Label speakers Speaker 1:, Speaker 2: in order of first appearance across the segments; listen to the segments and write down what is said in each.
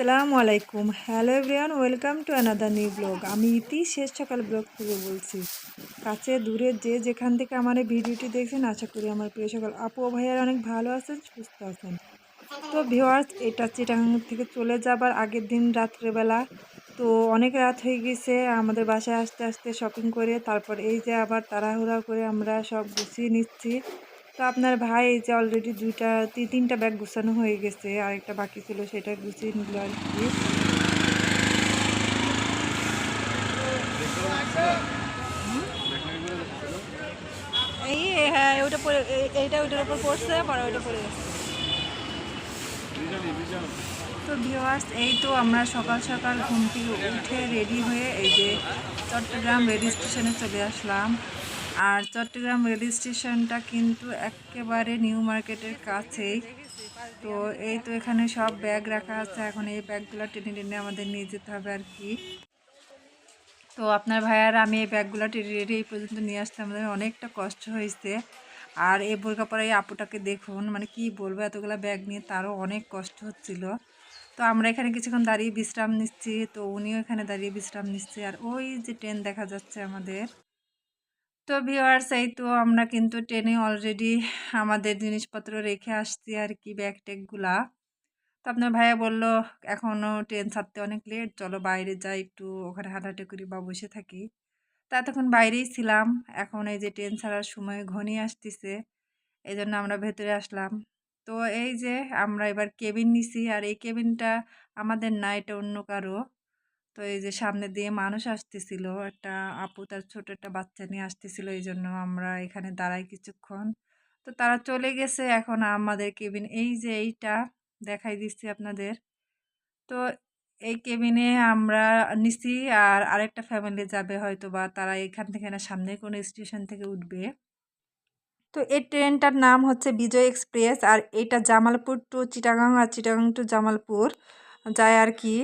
Speaker 1: আসসালামু আলাইকুম। Hello everyone, welcome to another new blog. আমি ইতি শেষ সকাল ব্লগ থেকে বলছি। কাছে দূরে যে যেখান থেকে আমার এই ভিডিওটি দেখছেন, আশা করি আমার প্রিয় সকল আপু ও ভাইয়ারা অনেক ভালো আছেন, সুস্থ আছেন। তো ভিউয়ার্স, এটা চিটাগাং থেকে চলে যাবার আগের দিন রাত্রেবেলা। তো অনেক রাত হয়ে গেছে আমাদের বাসায় আসতে আসতে শপিং করে। তারপর এই যে আবার তাড়াহুড়া করে আমরা সব গুছিয়ে নিচ্ছি। তো আপনার ভাই এই যে অলরেডি তিনটা ব্যাগ গুছানো হয়ে গেছে, আরেকটা বাকি ছিল সেটা গুছিয়ে নিল আর কি। এই হ্যাঁ, ওইটা পরে এইটা ওইটার উপর পড়ছে, পরে ওইটা পড়ে গেছে। তো ভিউয়ার্স, এই তো আমরা সকাল সকাল ঘুম থেকে উঠে রেডি হয়ে এই যে চট্টগ্রাম রেল স্টেশনে চলে আসলাম। আর চট্টগ্রাম রেল স্টেশনটা কিন্তু একেবারে নিউ মার্কেটের কাছেই। তো এই তো এখানে সব ব্যাগ রাখা আছে, এখন এই ব্যাগগুলো টেনে টেনে আমাদের নিয়ে যেতে হবে আর কি। তো আপনার ভাইয়ার আমি এই ব্যাগগুলো টেনে টেনে এই পর্যন্ত নিয়ে আসতে আমাদের অনেকটা কষ্ট হয়েছে। আর এই বোরকা পরা এই আপুটাকে দেখুন, মানে কি বলবো, এতগুলো ব্যাগ নিয়ে তারও অনেক কষ্ট হচ্ছিল। তো আমরা এখানে কিছুক্ষণ দাঁড়িয়ে বিশ্রাম নিচ্ছি, তো উনিও এখানে দাঁড়িয়ে বিশ্রাম নিচ্ছে। আর ওই যে ট্রেন দেখা যাচ্ছে আমাদের। তো ভিউয়ার্স, এই তো আমরা কিন্তু ট্রেনে অলরেডি আমাদের জিনিসপত্র রেখে আসছি আর কি, ব্যাগ ট্যাগগুলা। তো আপনার ভাইয়া বলল এখনও ট্রেন ছাড়তে অনেক লেট, চলো বাইরে যাই, একটু ওখানে হাঁটাহাঁটি করি বা বসে থাকি। তা এতক্ষণ বাইরেই ছিলাম, এখন এই যে ট্রেন ছাড়ার সময় ঘনিয়ে আসতেছে, এই জন্য আমরা ভেতরে আসলাম। তো এই যে আমরা এবার কেবিন নিছি, আর এই কেবিনটা আমাদের না, এটা অন্য কারো। তো এই যে সামনে দিয়ে মানুষ আসতেছিল, একটা আপু তার ছোট একটা বাচ্চা নিয়ে আসতেছিল, এই জন্য আমরা এখানে দাঁড়াই কিছুক্ষণ। তো তারা চলে গেছে, এখন আমাদের কেবিন এই যে এইটা দেখাই দিচ্ছি আপনাদের। তো এই কেবিনে আমরা নিছি, আর আরেকটা ফ্যামিলি যাবে হয়তো, বা তারা এখান থেকে না সামনে কোনো স্টেশন থেকে উঠবে। তো এই ট্রেনটার নাম হচ্ছে বিজয় এক্সপ্রেস, আর এটা জামালপুর টু চিটাগাং আর চিটাগাং টু জামালপুর যায় আর কি।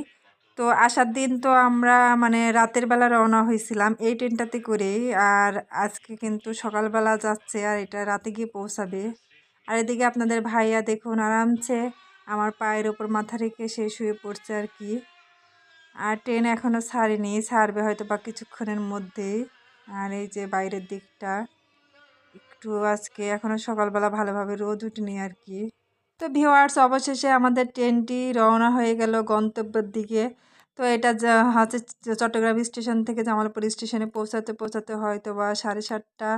Speaker 1: তো আসার দিন তো আমরা মানে রাতের বেলা রওনা হয়েছিলাম এই ট্রেনটাতে করেই, আর আজকে কিন্তু সকালবেলা যাচ্ছে, আর এটা রাতে গিয়ে পৌঁছাবে। আর এদিকে আপনাদের ভাইয়া দেখুন আরামসে আমার পায়ের ওপর মাথা রেখে সে শুয়ে পড়ছে আর কি। আর ট্রেন এখনও ছাড়েনি, ছাড়বে হয়তো বা কিছুক্ষণের মধ্যেই। আর এই যে বাইরের দিকটা একটু আজকে এখনও সকালবেলা ভালোভাবে রোদ উঠেনি আর কি। তো ভিউয়ার্স, অবশেষে আমাদের ট্রেনটি রওনা হয়ে গেল গন্তব্যের দিকে। তো এটা যা হচ্ছে চট্টগ্রাম স্টেশন থেকে জামালপুর স্টেশনে পৌঁছাতে পৌঁছাতে হয়তো বা 7:30,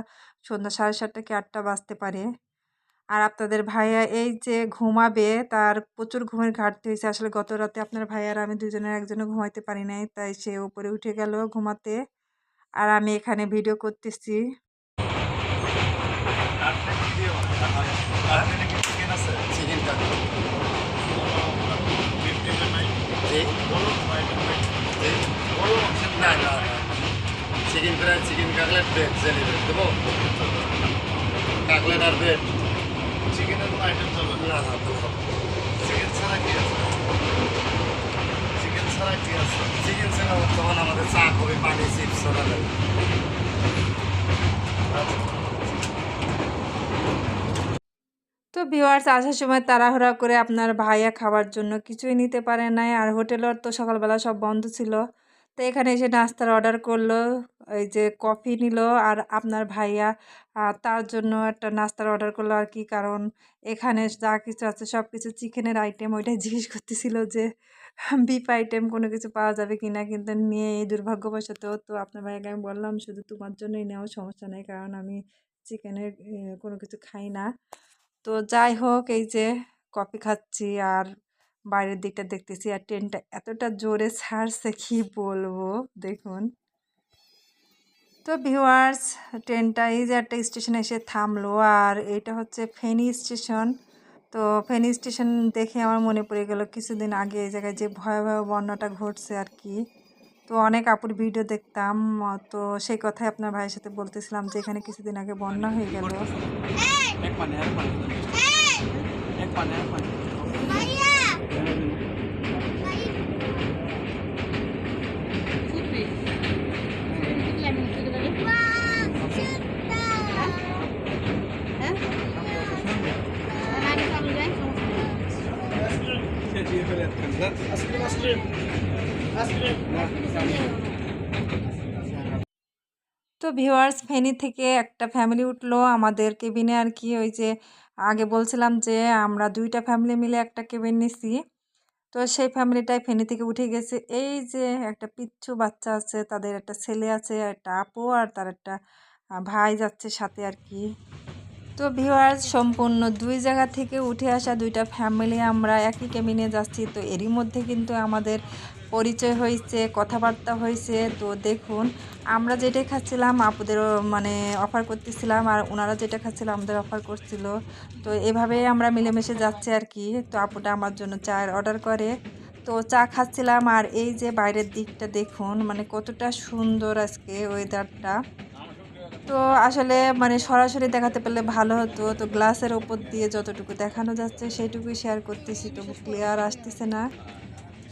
Speaker 1: সন্ধ্যা 7:30 কি 8টা বাজতে পারে। আর আপনাদের ভাইয়া এই যে ঘুমাবে, তার প্রচুর ঘুমের ঘাটতি হয়েছে। আসলে গত রাতে আপনার ভাইয়ার আমি দুজনের একজনও ঘুমাইতে পারি নাই, তাই সে উপরে উঠে গেল ঘুমাতে, আর আমি এখানে ভিডিও করতেছি।
Speaker 2: Chicken fry, chicken কাকলেট, bread, jelly bread দেবো। কাকলেট আর ব্রেড, চিকেনের কোনো আইটেম চলবে না? চিকেন ছাড়া কি আছে? চিকেন ছাড়া কি আছে? চিকেন ছাড়া তখন আমাদের চা, কফি, পানি, চিপস সোডা দেবে।
Speaker 1: তো ভিউয়ার্স, আসার সময় তাড়াহুড়া করে আপনার ভাইয়া খাবার জন্য কিছুই নিতে পারে নাই, আর হোটেলের তো সকালবেলা সব বন্ধ ছিল। তো এখানে এসে নাস্তার অর্ডার করলো, এই যে কফি নিল, আর আপনার ভাইয়া তার জন্য একটা নাস্তার অর্ডার করলো আর কি। কারণ এখানে যা কিছু আছে সব কিছু চিকেনের আইটেম, ওইটাই জিজ্ঞেস করতেছিল যে বিফ আইটেম কোনো কিছু পাওয়া যাবে কিনা, কিন্তু নিয়ে এই দুর্ভাগ্যবশত। তো আপনার ভাইয়াকে আমি বললাম শুধু তোমার জন্যই নেওয়া, সমস্যা নেই, কারণ আমি চিকেনের কোনো কিছু খাই না। তো যাই হোক, এই যে কফি খাচ্ছি আর বাইরের দিকটা দেখতেছি, আর ট্রেনটা এতটা জোরে ছাড়ছে কি বলবো, দেখুন। তো ভিউয়ার্স, ট্রেনটা এই যে একটা স্টেশনে এসে থামলো, আর এটা হচ্ছে ফেনী স্টেশন। তো ফেনী স্টেশন দেখে আমার মনে পড়ে গেল কিছুদিন আগে এই জায়গায় যে ভয়াবহ বন্যাটা ঘটছে আর কি। তো অনেক আপুর ভিডিও দেখতাম, তো সেই কথাই আপনার ভাইয়ের সাথে বলতেছিলাম যে এখানে কিছুদিন আগে বন্যা হয়ে গেল। ভিউয়ার্স ফেনী থেকে একটা ফ্যামিলি উঠলো আমাদের কেবিনে আর কি। ওই যে আগে বলছিলাম যে আমরা 2টা ফ্যামিলি মিলে একটা কেবিন নিছি। তো সেই ফ্যামিলিটাই ফেনী থেকে উঠে গেছে। এই যে একটা পিচ্চু বাচ্চা আছে, তাদের একটা ছেলে আছে, একটা আপু আর তার একটা ভাই যাচ্ছে সাথে আর কি। তো ভিউয়ার্স সম্পূর্ণ 2 জায়গা থেকে উঠে আসা 2টা ফ্যামিলি আমরা একই কেবিনে যাচ্ছি। তো এরই মধ্যে কিন্তু আমাদের পরিচয় হয়েছে, কথাবার্তা হয়েছে। তো দেখুন আমরা যেটা খাচ্ছিলাম আপুদেরও মানে অফার করতেছিলাম, আর ওনারা যেটা খাচ্ছিল আমাদের অফার করছিল। তো এভাবেই আমরা মিলেমিশে যাচ্ছি আর কি। তো আপুটা আমার জন্য চায়ের অর্ডার করে। তো চা খাচ্ছিলাম, আর এই যে বাইরের দিকটা দেখুন মানে কতটা সুন্দর আজকে ওয়েদারটা। তো আসলে মানে সরাসরি দেখাতে পারলে ভালো হতো। তো গ্লাসের ওপর দিয়ে যতটুকু দেখানো যাচ্ছে সেইটুকুই শেয়ার করতেছি, তবু ক্লিয়ার আসতেছে না।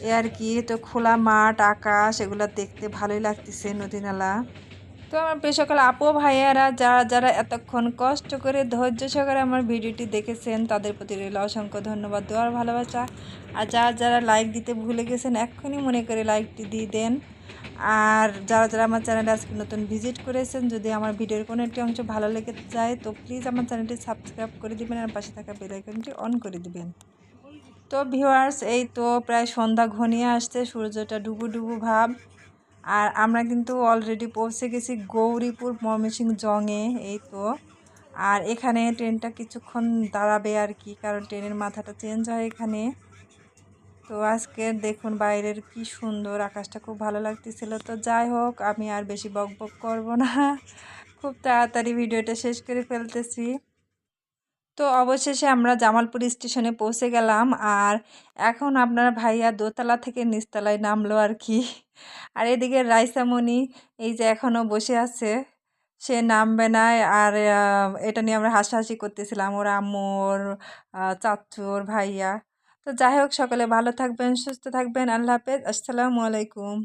Speaker 1: এ আর কি। তো খোলা মাঠ, আকাশ এগুলা দেখতে ভালোই লাগতেছে, নদী নালা। তো আমার প্রিয় সকল আপু ভাইয়ারা যারা যারা এতক্ষণ কষ্ট করে ধৈর্য সহকারে আমার ভিডিওটি দেখেছেন, তাদের প্রতি রইল অসংখ্য ধন্যবাদ, দোয়ার ভালোবাসা। আর যারা যারা লাইক দিতে ভুলে গেছেন এক্ষুনি মনে করে লাইকটি দিয়ে দেন। আর যারা যারা আমার চ্যানেলে আজকে নতুন ভিজিট করেছেন, যদি আমার ভিডিওর কোনো একটি অংশ ভালো লেগে যায় তো প্লিজ আমার চ্যানেলটি সাবস্ক্রাইব করে দিবেন আর পাশে থাকা বেল আইকনটি অন করে দিবেন। তো ভিউয়ার্স এই তো প্রায় সন্ধ্যা ঘনিয়ে আসছে, সূর্যটা ডুবু ডুবু ভাব। আর আমরা কিন্তু অলরেডি পৌঁছে গেছি গৌরীপুর ময়মনসিংহ জংয়ে, এই তো। আর এখানে ট্রেনটা কিছুক্ষণ দাঁড়াবে আর কি, কারণ ট্রেনের মাথাটা চেঞ্জ হয় এখানে। তো আজকে দেখুন বাইরের কি সুন্দর আকাশটা, খুব ভালো লাগতেছিল। তো যাই হোক আমি আর বেশি বক বক করবো না, খুব তাড়াতাড়ি ভিডিওটা শেষ করে ফেলতেছি। তো অবশেষে আমরা জামালপুর স্টেশনে পৌঁছে গেলাম, আর এখন আপনার ভাইয়া দোতলা থেকে নিচতলায় নামলো আর কি। আর এদিকে রাইসামণি এই যে এখনও বসে আছে, সে নামবে না। আর এটা নিয়ে আমরা হাসাহাসি করতেছিলাম, ওর আম্মু, ওর চাচ্চু, ওর ভাইয়া। তো যাই হোক সকলে ভালো থাকবেন, সুস্থ থাকবেন, আল্লাহ হাফেজ, আসসালামু আলাইকুম।